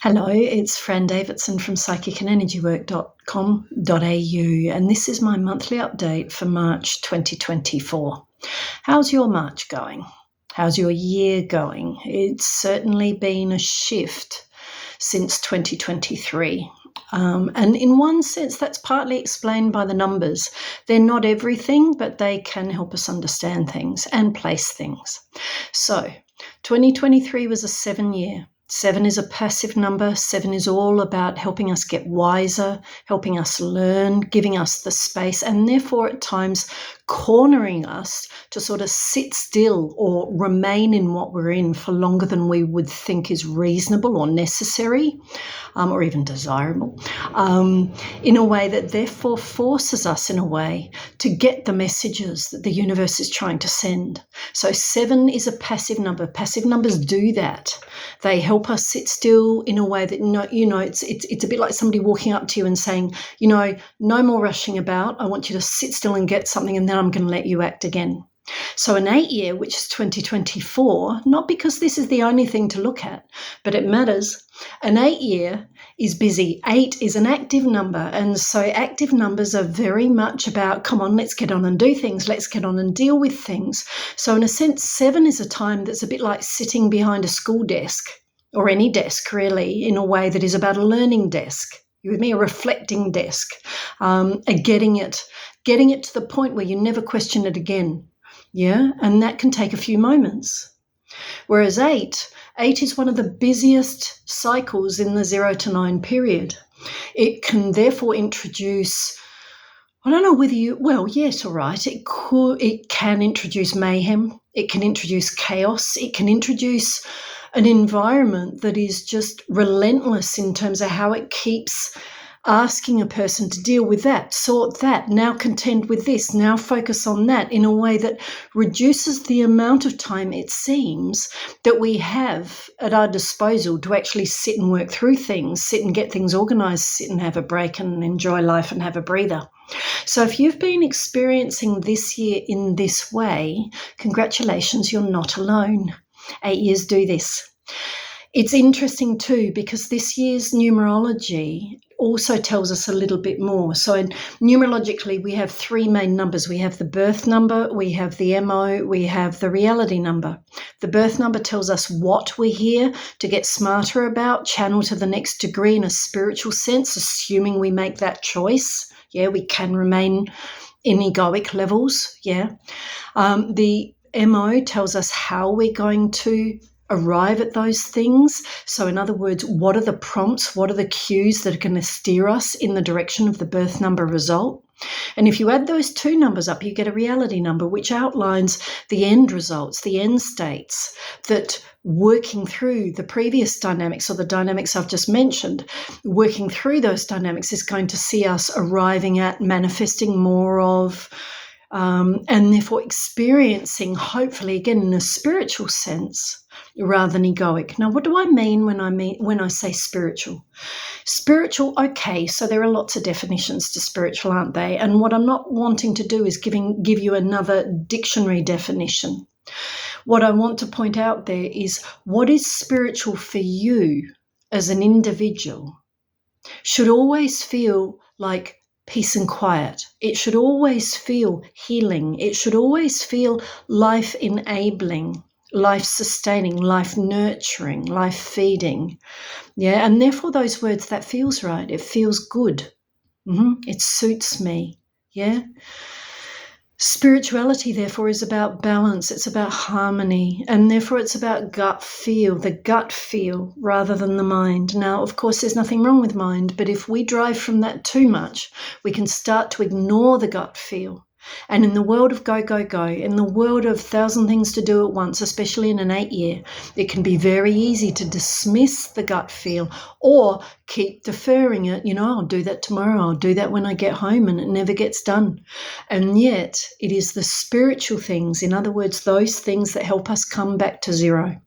Hello, it's Fran Davidson from psychicandenergywork.com.au, and this is my monthly update for March 2024. How's your March going? How's your year going? It's certainly been a shift since 2023. And in one sense, that's partly explained by the numbers. They're not everything, but they can help us understand things and place things. So 2023 was a 7-year. 7 is a passive number. 7 is all about helping us get wiser, helping us learn, giving us the space, and therefore at times cornering us to sort of sit still or remain in what we're in for longer than we would think is reasonable or necessary, or even desirable, in a way that therefore forces us in a way to get the messages that the universe is trying to send. So 7 is a passive number. Passive numbers do that. They help us sit still in a way that, it's a bit like somebody walking up to you and saying, no more rushing about. I want you to sit still and get something, and then I'm going to let you act again. So an 8-year, which is 2024, not because this is the only thing to look at, but it matters. An 8-year is busy. 8 is an active number. And so active numbers are very much about, come on, let's get on and do things. Let's get on and deal with things. So in a sense, 7 is a time that's a bit like sitting behind a school desk, or any desk really, in a way that is about a learning desk. You with me? A reflecting desk, getting it to the point where you never question it again. Yeah, and that can take a few moments. Whereas 8 is one of the busiest cycles in the 0 to 9 period. It can therefore introduce, I don't know whether yes, all right. It can introduce mayhem. It can introduce chaos. It can introduce an environment that is just relentless in terms of how it keeps asking a person to deal with that, sort that, now contend with this, now focus on that, in a way that reduces the amount of time, it seems, that we have at our disposal to actually sit and work through things, sit and get things organised, sit and have a break and enjoy life and have a breather. So if you've been experiencing this year in this way, congratulations, you're not alone. 8 years do this. It's interesting too, because this year's numerology also tells us a little bit more. So numerologically, we have 3 main numbers. We have the birth number, we have the MO, we have the reality number. The birth number tells us what we're here to get smarter about, channel to the next degree in a spiritual sense, assuming we make that choice. Yeah, we can remain in egoic levels. Yeah. The MO tells us how we're going to arrive at those things. So in other words, what are the prompts, what are the cues that are going to steer us in the direction of the birth number result? And if you add those 2 numbers up, you get a reality number, which outlines the end results, the end states, that working through the previous dynamics or the dynamics I've just mentioned, working through those dynamics is going to see us arriving at manifesting more of, and therefore experiencing, hopefully, again, in a spiritual sense, rather than egoic. Now, what do I mean when I say spiritual? Spiritual, okay, so there are lots of definitions to spiritual, aren't they? And what I'm not wanting to do is give you another dictionary definition. What I want to point out there is what is spiritual for you as an individual should always feel like peace and quiet. It should always feel healing. It should always feel life enabling, life sustaining, life nurturing, life feeding. Yeah, and therefore those words, that feels right. It feels good. It suits me. Yeah. Spirituality, therefore, is about balance. It's about harmony, and therefore it's about gut feel, the gut feel rather than the mind. Now, of course, there's nothing wrong with mind, but if we drive from that too much, we can start to ignore the gut feel. And in the world of go, go, go, in the world of 1,000 things to do at once, especially in an 8-year, it can be very easy to dismiss the gut feel or keep deferring it. I'll do that tomorrow. I'll do that when I get home, and it never gets done. And yet it is the spiritual things, in other words, those things that help us come back to zero.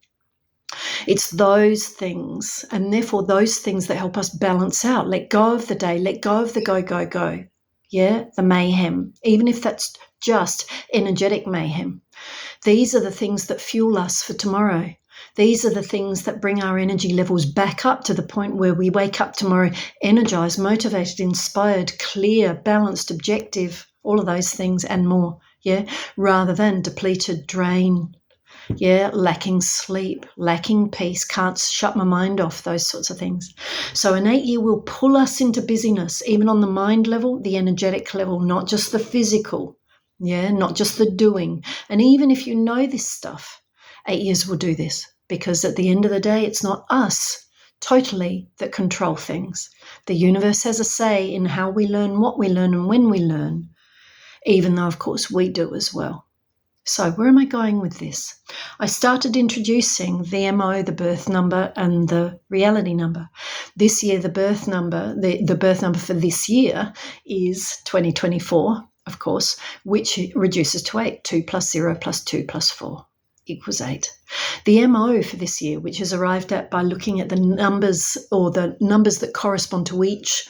It's those things, and therefore those things that help us balance out, let go of the day, let go of the go, go, go. Yeah, the mayhem, even if that's just energetic mayhem. These are the things that fuel us for tomorrow. These are the things that bring our energy levels back up to the point where we wake up tomorrow energized, motivated, inspired, clear, balanced, objective, all of those things and more, yeah, rather than depleted, drained, yeah, lacking sleep, lacking peace, can't shut my mind off, those sorts of things. So an 8 year will pull us into busyness, even on the mind level, the energetic level, not just the physical, yeah, not just the doing. And even if you know this stuff, 8 years will do this, because at the end of the day, it's not us totally that control things. The universe has a say in how we learn, what we learn, and when we learn, even though, of course, we do as well. So where am I going with this? I started introducing the MO, the birth number, and the reality number. This year, the birth number, the birth number for this year is 2024, of course, which reduces to 8. 2 plus 0 plus 2 plus 4 equals 8. The MO for this year, which is arrived at by looking at the numbers, or the numbers that correspond to each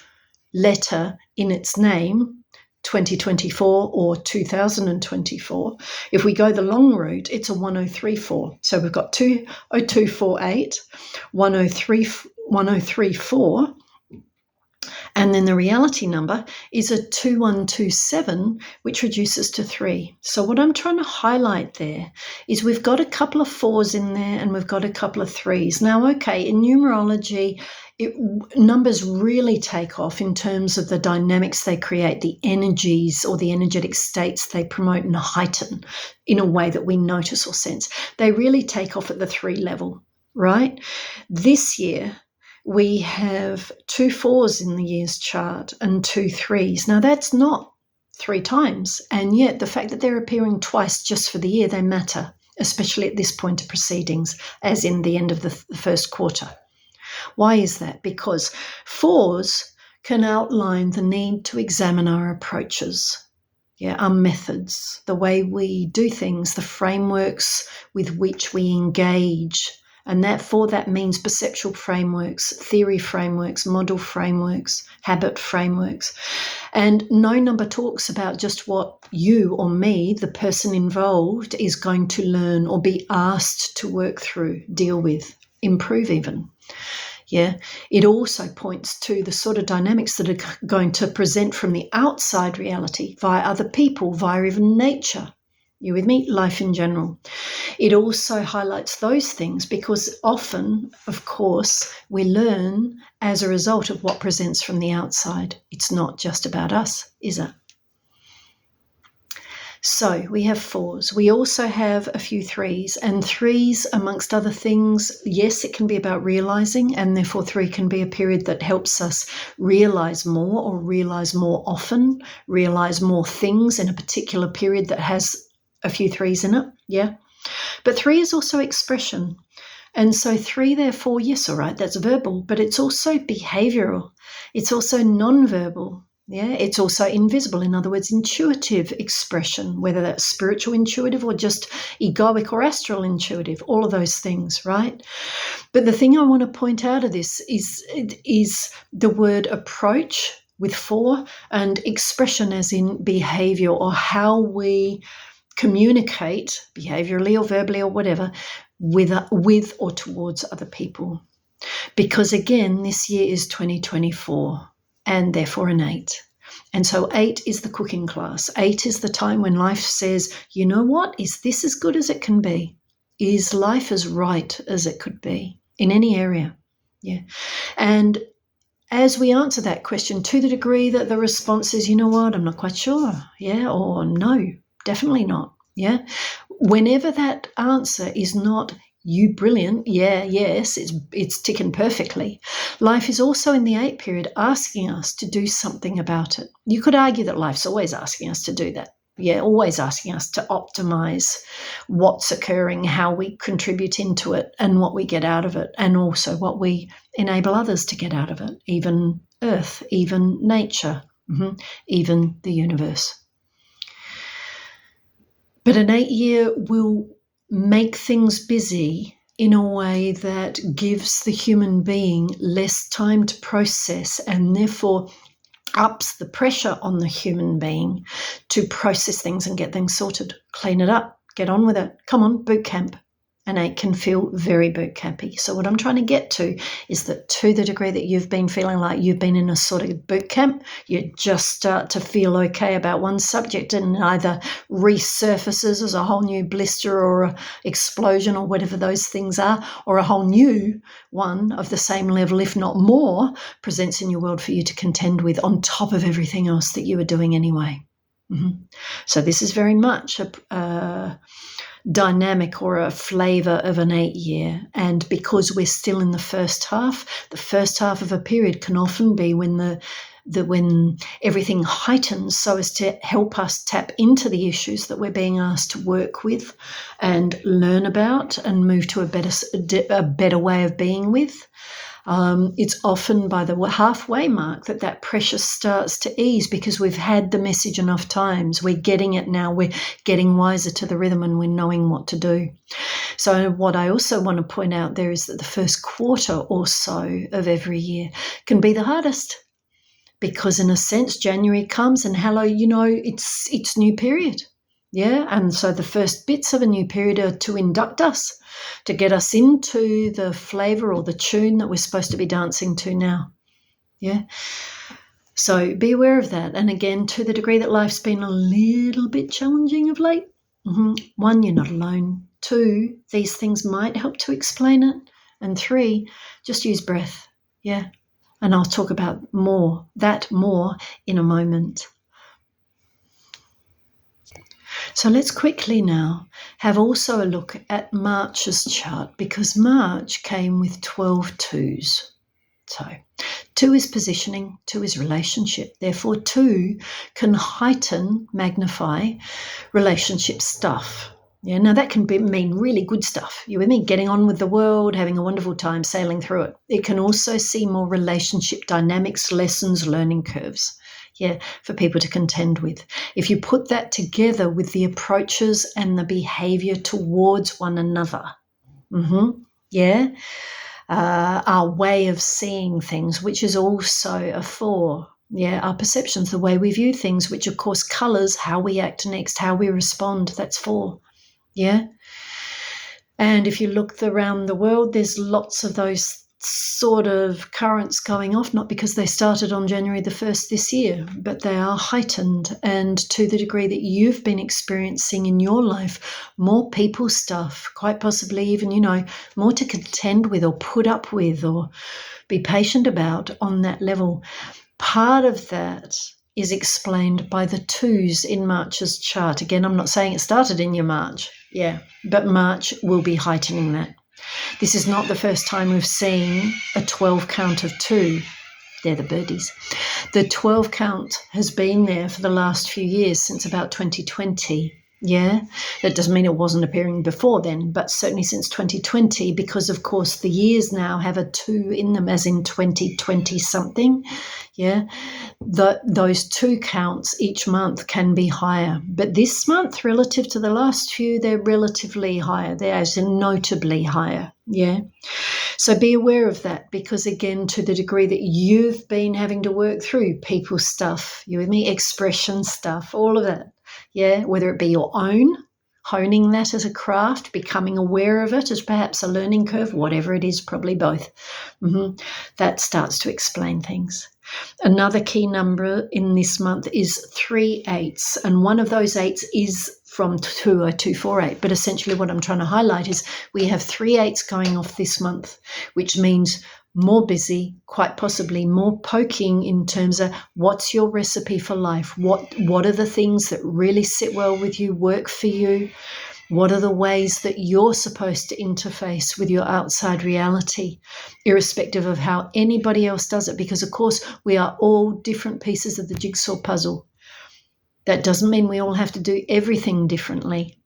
letter in its name, 2024 or 2024. If we go the long route, it's a 1034. So we've got 20248, 1034, and then the reality number is a 2127, which reduces to 3. So what I'm trying to highlight there is we've got a couple of 4s in there and we've got a couple of 3s. Now, okay, in numerology, numbers really take off in terms of the dynamics they create, the energies or the energetic states they promote and heighten in a way that we notice or sense. They really take off at the 3 level, right? This year, we have 2 4s in the year's chart and 2 3s. Now, that's not 3 times, and yet the fact that they're appearing twice just for the year, they matter, especially at this point of proceedings, as in the end of the first quarter. Why is that? Because 4s can outline the need to examine our approaches, our methods, the way we do things, the frameworks with which we engage. And that means perceptual frameworks, theory frameworks, model frameworks, habit frameworks. And no number talks about just what you or me, the person involved, is going to learn or be asked to work through, deal with, improve even. Yeah, it also points to the sort of dynamics that are going to present from the outside reality via other people, via even nature. You with me? Life in general. It also highlights those things because often, of course, we learn as a result of what presents from the outside. It's not just about us, is it? So we have 4s. We also have a few 3s, and 3s, amongst other things, yes, it can be about realizing, and therefore 3 can be a period that helps us realize more or realize more often, realize more things in a particular period that has a few 3s in it, yeah. But 3 is also expression. And so 3, therefore, yes, all right, that's verbal, but it's also behavioral. It's also non-verbal. Yeah, it's also invisible, in other words, intuitive expression, whether that's spiritual intuitive or just egoic or astral intuitive, all of those things, right? But the thing I want to point out of this is the word approach with 4 and expression as in behavior or how we communicate behaviorally or verbally or whatever with or towards other people. Because again, this year is 2024. And therefore an 8. And so 8 is the cooking class. 8 is the time when life says, you know what? Is this as good as it can be? Is life as right as it could be in any area? Yeah. And as we answer that question, to the degree that the response is, you know what? I'm not quite sure. Yeah. Or no, definitely not. Yeah. Whenever that answer is not, you brilliant, yeah, yes, it's ticking perfectly. Life is also in the 8 period asking us to do something about it. You could argue that life's always asking us to do that. Yeah, always asking us to optimize what's occurring, how we contribute into it and what we get out of it, and also what we enable others to get out of it, even Earth, even nature, even the universe. But an 8 year will make things busy in a way that gives the human being less time to process and therefore ups the pressure on the human being to process things and get things sorted, clean it up, get on with it. Come on, boot camp. An 8 can feel very boot campy. So what I'm trying to get to is that to the degree that you've been feeling like you've been in a sort of boot camp, you just start to feel okay about one subject and either resurfaces as a whole new blister or an explosion or whatever those things are, or a whole new one of the same level, if not more, presents in your world for you to contend with on top of everything else that you were doing anyway. So this is very much a dynamic or a flavour of an 8 year. And because we're still in the first half of a period can often be when when everything heightens so as to help us tap into the issues that we're being asked to work with and learn about and move to a better way of being with. It's often by the halfway mark that pressure starts to ease because we've had the message enough times. We're getting it now. We're getting wiser to the rhythm and we're knowing what to do. So what I also want to point out there is that the first quarter or so of every year can be the hardest because in a sense, January comes and hello, it's new period. Yeah, and so the first bits of a new period are to induct us, to get us into the flavour or the tune that we're supposed to be dancing to now. Yeah, so be aware of that. And again, to the degree that life's been a little bit challenging of late, 1, you're not alone. 2, these things might help to explain it. And 3, just use breath. Yeah, and I'll talk about more in a moment. So let's quickly now have also a look at March's chart because March came with 12 2s. So 2 is positioning, 2 is relationship. Therefore, 2 can heighten, magnify relationship stuff. Yeah, now that can mean really good stuff. You with me? Getting on with the world, having a wonderful time, sailing through it. It can also see more relationship dynamics, lessons, learning curves. Yeah, for people to contend with. If you put that together with the approaches and the behaviour towards one another, our way of seeing things, which is also a 4. Yeah, our perceptions, the way we view things, which of course colours how we act next, how we respond. That's 4. Yeah. And if you look around the world, there's lots of those sort of currents going off, not because they started on January the 1st this year, but they are heightened. And to the degree that you've been experiencing in your life more people stuff, quite possibly even, more to contend with or put up with or be patient about on that level, part of that is explained by the 2s in March's chart. Again, I'm not saying it started in your March, but March will be heightening that. This is not the first time we've seen a 12 count of 2. They're the birdies. The 12 count has been there for the last few years, since about 2020. Yeah, that doesn't mean it wasn't appearing before then, but certainly since 2020, because of course the years now have a 2 in them, as in 2020 something. Yeah, those 2 counts each month can be higher, but this month relative to the last few, they're relatively higher. They're as in notably higher. Yeah, so be aware of that, because again, to the degree that you've been having to work through people stuff, you with me, expression stuff, all of that. Yeah, whether it be your own, honing that as a craft, becoming aware of it as perhaps a learning curve, whatever it is, probably both. That starts to explain things. Another key number in this month is 3 8s, and one of those 8s is from 20248. But essentially what I'm trying to highlight is we have 3 8s going off this month, which means more busy, quite possibly more poking in terms of what's your recipe for life? What are the things that really sit well with you, work for you? What are the ways that you're supposed to interface with your outside reality, irrespective of how anybody else does it? Because, of course, we are all different pieces of the jigsaw puzzle. That doesn't mean we all have to do everything differently.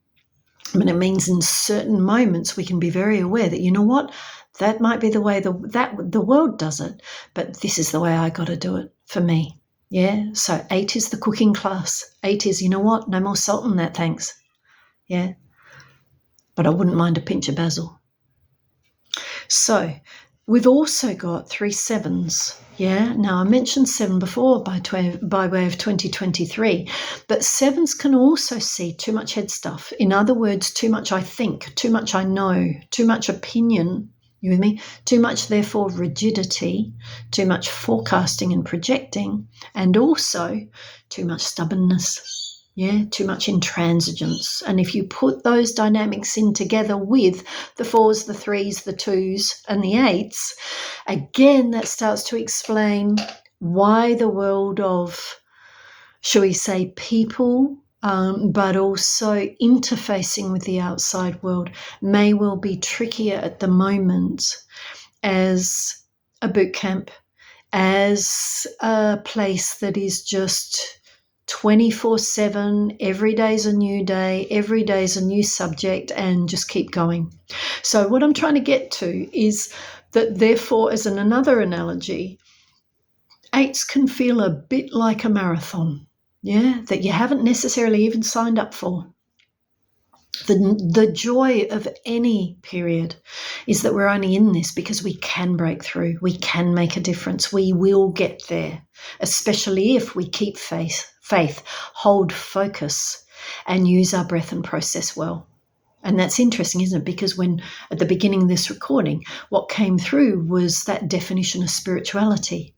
I mean, it means in certain moments we can be very aware that, you know what, that might be the way the world does it, but this is the way I got to do it for me. Yeah, so 8 is the cooking class. 8 is, you know what, no more salt in that, thanks. Yeah, but I wouldn't mind a pinch of basil. So We've also got 3 sevens. Yeah, now I mentioned 7 before by way of 2023, but 7s can also see too much head stuff. In other words, too much I think, too much I know, too much opinion. You with me? Too much, therefore, rigidity, too much forecasting and projecting, and also too much stubbornness. Yeah, too much intransigence. And if you put those dynamics in together with the 4s, the 3s, the 2s, and the 8s, again, that starts to explain why the world of, shall we say, people, but also interfacing with the outside world may well be trickier at the moment as a boot camp, as a place that is just 24/7, every day's a new day, every day's a new subject, and just keep going. So what I'm trying to get to is that, therefore, as another analogy, 8s can feel a bit like a marathon, yeah, that you haven't necessarily even signed up for. The joy of any period is that we're only in this because we can break through, we can make a difference, we will get there, especially if we keep faith, hold focus, and use our breath and process well. And that's interesting, isn't it? Because when, at the beginning of this recording, what came through was that definition of spirituality.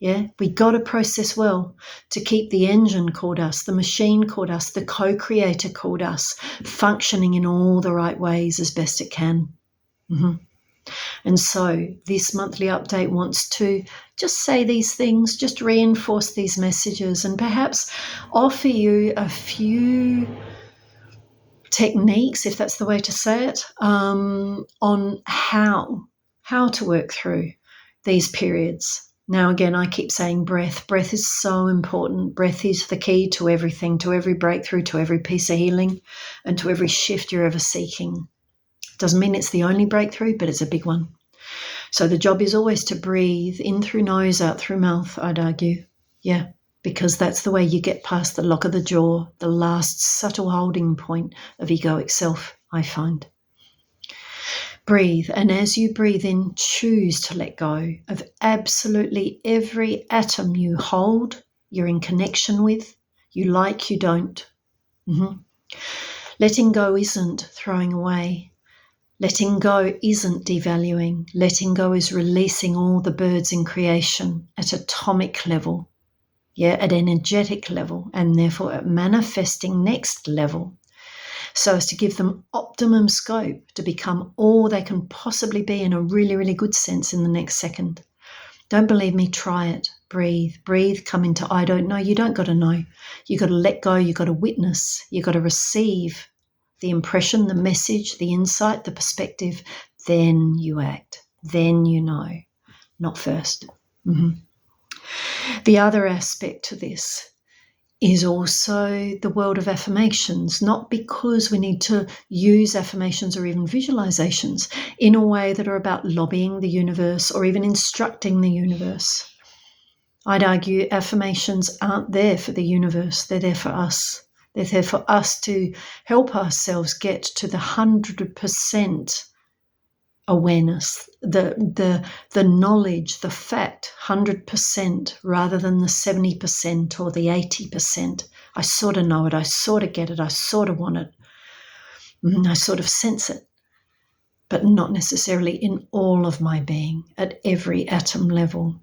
Yeah, we got to process well to keep the engine called us, the machine called us, the co-creator called us, functioning in all the right ways as best it can. And so this monthly update wants to just say these things, just reinforce these messages, and perhaps offer you a few techniques, if that's the way to say it, on how to work through these periods. Now, again, I keep saying breath. Breath is so important. Breath is the key to everything, to every breakthrough, to every piece of healing, and to every shift you're ever seeking. Doesn't mean it's the only breakthrough, but it's a big one. So the job is always to breathe in through nose, out through mouth, I'd argue. Yeah, because that's the way you get past the lock of the jaw, the last subtle holding point of egoic self, I find. Breathe, and as you breathe in, choose to let go of absolutely every atom you hold, you're in connection with, you like, you don't. Letting go isn't throwing away. Letting go isn't devaluing. Letting go is releasing all the birds in creation at atomic level, at energetic level, and therefore at manifesting next level, so as to give them optimum scope to become all they can possibly be in a really, really good sense in the next second. Don't believe me? Try it. Breathe, come into I don't know. You don't got to know. You got to let go. You got to witness. You got to receive the impression, the message, the insight, the perspective. Then you act. Then you know. Not first. The other aspect to this is also the world of affirmations, not because we need to use affirmations or even visualizations in a way that are about lobbying the universe or even instructing the universe. I'd argue affirmations aren't there for the universe, they're there for us. They're there for us to help ourselves get to the 100% awareness, the knowledge, the fact, 100% rather than the 70% or the 80%. I sort of know it, I sort of get it, I sort of want it, I sort of sense it, but not necessarily in all of my being, at every atom level.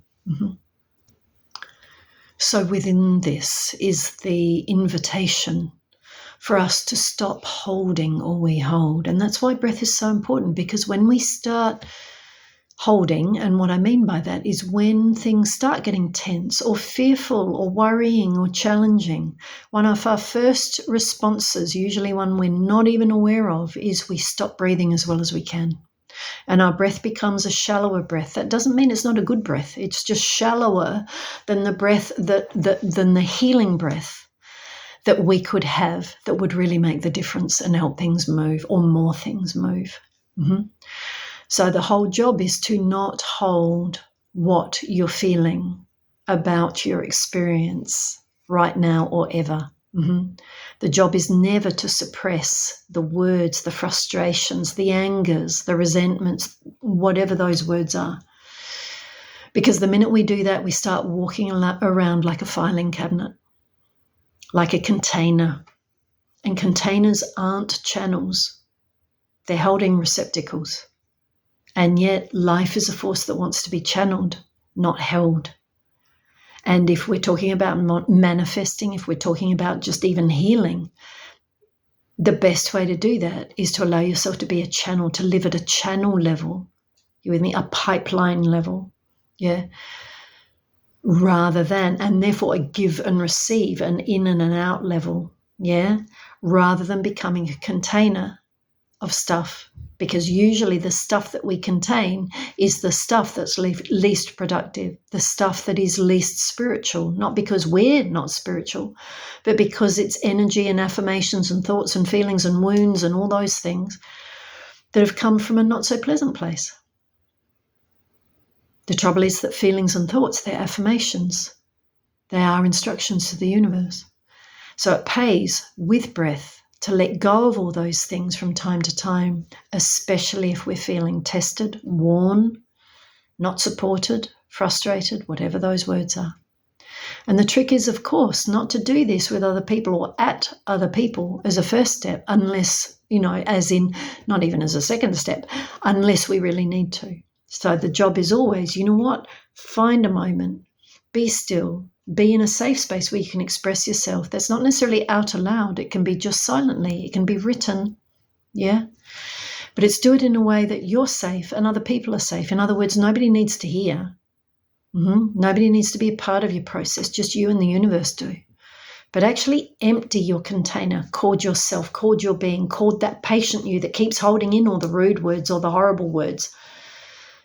So within this is the invitation for us to stop holding all we hold. And that's why breath is so important, because when we start holding, and what I mean by that is when things start getting tense or fearful or worrying or challenging, one of our first responses, usually one we're not even aware of, is we stop breathing as well as we can. And our breath becomes a shallower breath. That doesn't mean it's not a good breath. It's just shallower than the breath, than the healing breath that we could have that would really make the difference and help things move, or more things move. So the whole job is to not hold what you're feeling about your experience right now or ever. The job is never to suppress the words, the frustrations, the angers, the resentments, whatever those words are. Because the minute we do that, we start walking around like a filing cabinet, like a container. And containers aren't channels. They're holding receptacles. And yet life is a force that wants to be channeled, not held. And if we're talking about manifesting, if we're talking about just even healing, the best way to do that is to allow yourself to be a channel, to live at a channel level. You with me? A pipeline level. Yeah. Rather than, and therefore a give and receive, an in and an out level. Yeah. Rather than becoming a container of stuff, because usually the stuff that we contain is the stuff that's least productive, the stuff that is least spiritual, not because we're not spiritual, but because it's energy and affirmations and thoughts and feelings and wounds and all those things that have come from a not so pleasant place. The trouble is that feelings and thoughts, they're affirmations. They are instructions to the universe. So it pays with breath to let go of all those things from time to time, especially if we're feeling tested, worn, not supported, frustrated, whatever those words are. And the trick is, of course, not to do this with other people or at other people as a first step, unless, as in not even as a second step, unless we really need to. So the job is always, find a moment, be still, be in a safe space where you can express yourself. That's not necessarily out aloud. It can be just silently. It can be written. Yeah. But it's do it in a way that you're safe and other people are safe. In other words, nobody needs to hear. Nobody needs to be a part of your process. Just you and the universe do. But actually empty your container, cord yourself, cord your being, cord that patient you that keeps holding in all the rude words or the horrible words.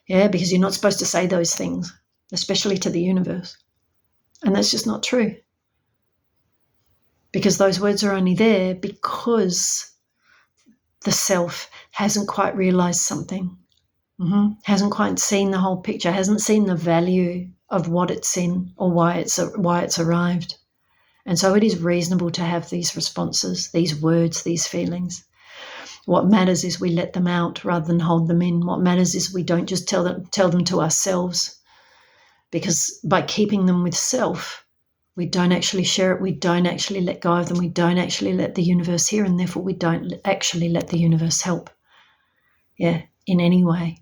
Yeah, because you're not supposed to say those things, especially to the universe. And that's just not true. Because those words are only there because the self hasn't quite realized something, hasn't quite seen the whole picture, hasn't seen the value of what it's in or why it's arrived. And so it is reasonable to have these responses, these words, these feelings. What matters is we let them out rather than hold them in. What matters is we don't just tell them to ourselves, because by keeping them with self, we don't actually share it. We don't actually let go of them. We don't actually let the universe hear, and therefore we don't actually let the universe help. Yeah, in any way,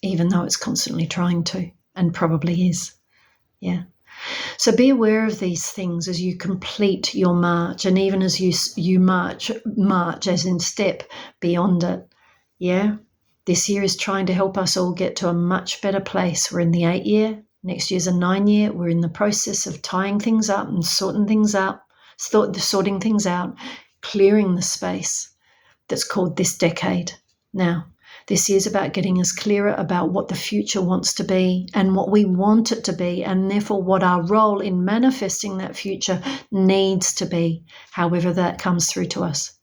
even though it's constantly trying to and probably is. Yeah. So be aware of these things as you complete your march, and even as you march as in step beyond it. Yeah. This year is trying to help us all get to a much better place. We're in the 8 year. Next year's a 9 year. We're in the process of tying things up and sorting things out, clearing the space that's called this decade. Now, this year's about getting us clearer about what the future wants to be and what we want it to be, and therefore what our role in manifesting that future needs to be, however that comes through to us.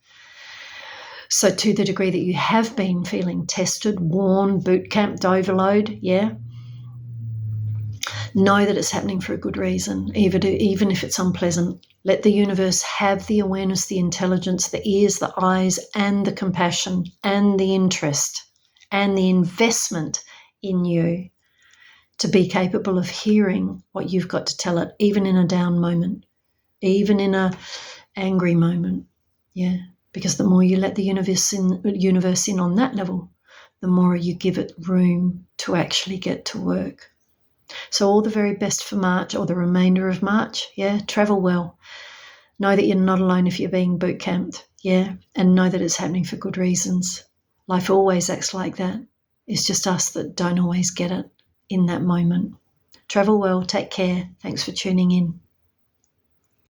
So to the degree that you have been feeling tested, worn, boot camped, overload, yeah, know that it's happening for a good reason, even if it's unpleasant. Let the universe have the awareness, the intelligence, the ears, the eyes, and the compassion, and the interest, and the investment in you to be capable of hearing what you've got to tell it, even in a down moment, even in a angry moment. Yeah, because the more you let the universe in on that level, the more you give it room to actually get to work. So all the very best for March, or the remainder of March. Yeah, travel well. Know that you're not alone if you're being boot camped. Yeah, and know that it's happening for good reasons. Life always acts like that. It's just us that don't always get it in that moment. Travel well. Take care. Thanks for tuning in.